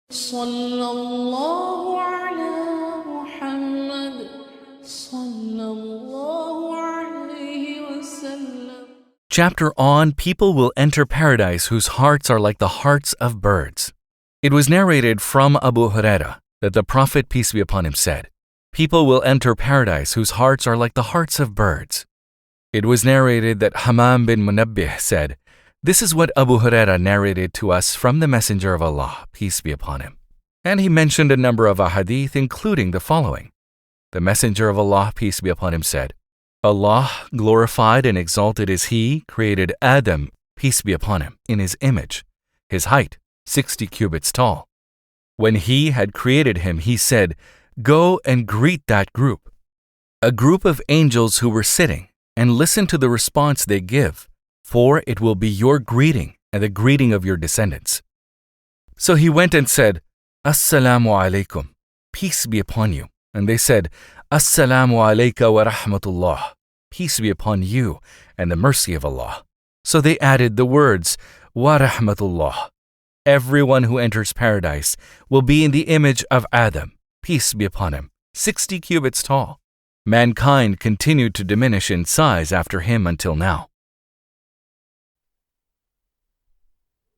صلى الله على محمد صلى الله عليه وسلم. Chapter on People Will Enter Paradise Whose Hearts Are Like the Hearts of Birds. It was narrated from Abu Huraira that the Prophet, peace be upon him, said, "People will enter paradise whose hearts are like the hearts of birds." It was narrated that Hammam bin Munabbih said, "This is what Abu Huraira narrated to us from the Messenger of Allah, peace be upon him." And he mentioned a number of ahadith, including the following. The Messenger of Allah, peace be upon him, said, "Allah, glorified and exalted is He, created Adam, peace be upon him, in His image, his height 60 cubits tall. When He had created him, He said, 'Go and greet that group,' a group of angels who were sitting, and listen to the response they give, for it will be your greeting and the greeting of your descendants." So he went and said, "Assalamu alaikum, peace be upon you." And they said, "Assalamu alayka wa rahmatullah, peace be upon you and the mercy of Allah." So they added the words, "Wa rahmatullah." Everyone who enters paradise will be in the image of Adam, peace be upon him, 60 cubits tall. Mankind continued to diminish in size after him until now.